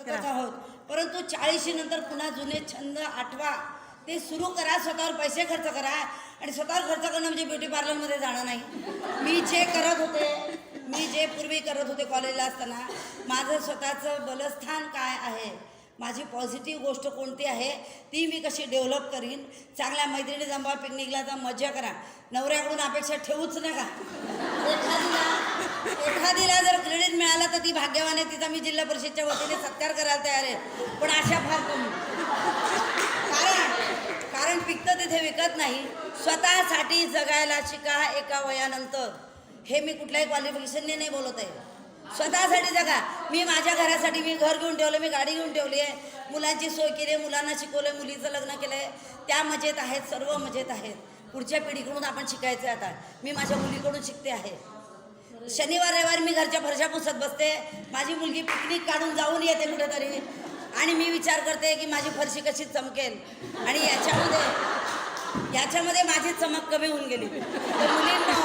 करतच आहोत, परंतु 40 नंतर पुन्हा जुने छंद आठवा, ते सुरू करा, स्वतःवर पैसे खर्च करा. आणि स्वतःवर खर्च करणं म्हणजे ब्युटी पार्लरमध्ये जाणं नाही. मी जे पूर्वी करत होते कॉलेजला असताना, माझं स्वतःचं बलस्थान काय आहे, माझी पॉझिटिव्ह गोष्ट कोणती आहे, ती मी कशी डेव्हलप करीन. चांगल्या मैत्रिणी जमवा, पिकनिकला जा, मजा करा. नवऱ्याकडून अपेक्षा ठेवूच नका. एखादीला जर क्रेडिट मिळालं तर ती भाग्यवान आहे, तिचा मी जिल्हा परिषदच्या वतीने सत्कार करायला तयार आहे. पण अशा फार कमी. कारण पिकतं तिथे विकत नाही. स्वतःसाठी जगायला शिका एका वयानंतर. हे मी कुठल्याही क्वालिफिकेशनने नाही बोलत आहे. स्वतःसाठी जगा. मी माझ्या घरासाठी मी घर घेऊन ठेवलं, मी गाडी घेऊन ठेवली आहे, मुलांची सोय केली आहे, मुलांना शिकवलं, मुलीचं लग्न केलं आहे. त्या मजेत आहेत, सर्व मजेत आहेत. पुढच्या पिढीकडून आपण शिकायचं आहे. आता मी माझ्या मुलीकडून शिकते आहे. शनिवार रविवारी मी घरच्या फरशा पुसत बसते, माझी मुलगी पिकनिक काढून जाऊन येते कुठेतरी, आणि मी विचार करते की माझी फरशी कशी चमकेल. आणि याच्यामध्ये माझी चमक कमी होऊन गेली. तर मुलींना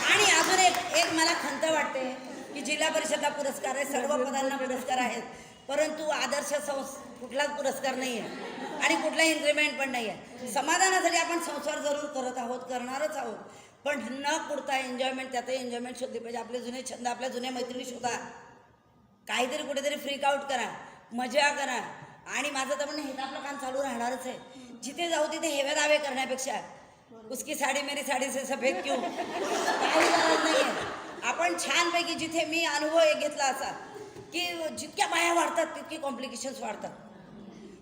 आणि अजून एक मला खंत वाटते की जिल्हा परिषदला पुरस्कार आहे, सर्व पदांना पुरस्कार आहेत, परंतु आदर्श कुठलाच पुरस्कार नाही आहे आणि कुठला इन्क्रीमेंट पण नाही आहे. समाधानासाठी आपण संसार जरूर करत आहोत, करणारच आहोत, पण न कुठता एन्जॉयमेंट, त्यातही एन्जॉयमेंट शोधली पाहिजे. आपले जुने छंद, आपल्या जुन्या मैत्रिणी शोधा, काहीतरी कुठेतरी फ्रीक आउट करा, मजा करा. आणि माझं तर म्हणणं हे आपलं काम चालू राहणारच आहे. जिथे जाऊ तिथे हेवे दावे करण्यापेक्षा उसकी साडी मेरी साडी से सफेद क्यों, काही गरज नाही आहे. आपण छानपैकी, जिथे मी अनुभव एक घेतला असा की जितक्या बाया वाढतात तितकी कॉम्प्लिकेशन्स वाढतात.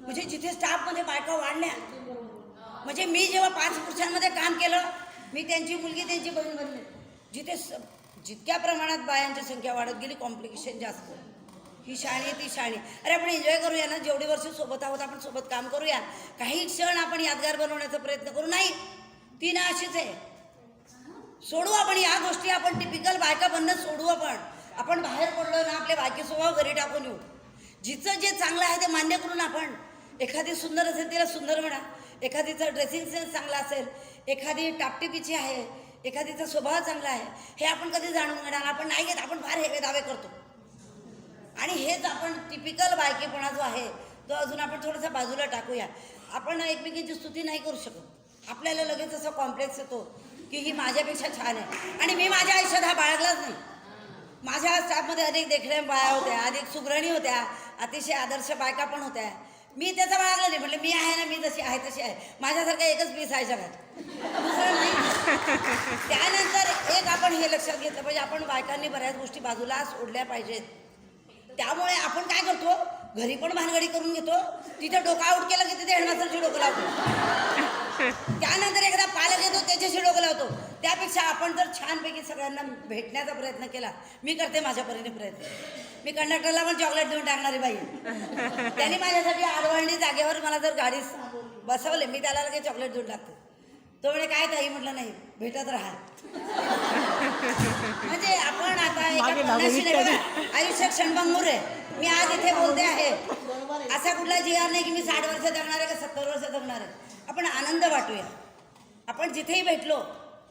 म्हणजे जिथे स्टाफमध्ये बायका वाढल्या, म्हणजे मी जेव्हा 5 पुरुषांमध्ये काम केलं, मी त्यांची मुलगी त्यांची बहीण बनली. जितक्या प्रमाणात बायांची संख्या वाढत गेली, कॉम्प्लिकेशन जास्त. ही शाणी ती शाणी. अरे आपण एन्जॉय करूया ना, जेवढी वर्ष सोबत आहोत आपण सोबत काम करूया, काही क्षण आपण यादगार बनवण्याचा प्रयत्न करू. नाही, ती ना अशीच आहे. सोडू आपण या गोष्टी, आपण टिपिकल बायका बनणं सोडू. आपण बाहेर पडलो ना, आपले बायके स्वभाव घरी टाकून येऊ. जिचं जे चांगलं आहे ते मान्य करून आपण, एखादी सुंदर असेल तिला सुंदर म्हणा, एखादीचा ड्रेसिंग सेन्स चांगला असेल, एखादी टापटिपीची आहे, एखादीचा स्वभाव चांगला आहे, हे आपण कधी जाणून घेणार. आपण नाही घेत, आपण फार हेवे दावे करतो. आणि हेच आपण टिपिकल बायकेपणा जो आहे तो अजून आपण थोडासा बाजूला टाकूया. आपण एकमेकींची स्तुती नाही करू शकत. आपल्याला लगेच असं कॉम्प्लेक्स येतो की ही माझ्यापेक्षा छान आहे. आणि मी माझ्या आयुष्यात हा बाळगलाच नाही. माझ्या स्टाफमध्ये अधिक देखण्या बाया होत्या, अधिक सुग्रणी होत्या, अतिशय आदर्श बायका पण होत्या. मी त्याचा बाळगला नाही. म्हटलं मी आहे ना, मी जशी आहे तशी आहे. माझ्यासारखा एकच पीस आहे जगात, दुसरं नाही. त्यानंतर एक आपण हे लक्षात घेतलं पाहिजे, आपण बायकांनी बऱ्याच गोष्टी बाजूला सोडल्या पाहिजेत. त्यामुळे आपण काय करतो, घरी पण भानगडी करून घेतो, तिथे डोकं आऊट केलं की तिथे हेडमास्टरची डोकं लावतो. त्यानंतर एकदा पालक येतो त्याच्याशी डोकं लावतो. त्यापेक्षा आपण जर छानपैकी सगळ्यांना भेटण्याचा प्रयत्न केला, मी करते माझ्या परीने प्रयत्न. मी कंडक्टरला पण चॉकलेट देऊन टाकणारी बाई. त्यांनी माझ्यासाठी आडवळणी जागेवर मला जर गाडीस बसवले, मी त्याला लगेच चॉकलेट देऊन टाकते. तो म्हणे काय ताई, म्हटलं नाही, भेटत राहा. म्हणजे आपण आता आयुष्य क्षणभंगूर आहे. मी आज इथे बोलते आहे, असा कुठला जीआर नाही की मी 60 वर्ष जगणार आहे का 70 वर्ष जगणार आहे. आपण आनंद वाटूया. आपण जिथेही भेटलो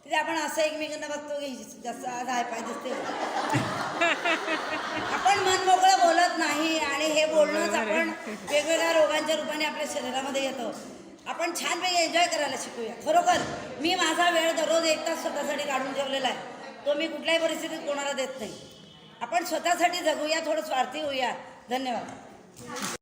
तिथे आपण असं एकमेकांना बघतो की जसं आज आहे पाय दिसते. आपण मन मोकळं बोलत नाही आणि हे बोलणंच आपण वेगवेगळ्या रोगांच्या रूपाने आपल्या शरीरामध्ये येतं. आपण छानपैकी एन्जॉय करायला शिकूया. खरोखर मी माझा वेळ दररोज 1 तास स्वतःसाठी काढून ठेवलेला आहे. तो मी कुठल्याही परिस्थितीत कोणाला देत नाही. आपण स्वतःसाठी जगूया, थोडं स्वार्थी होऊया. धन्यवाद.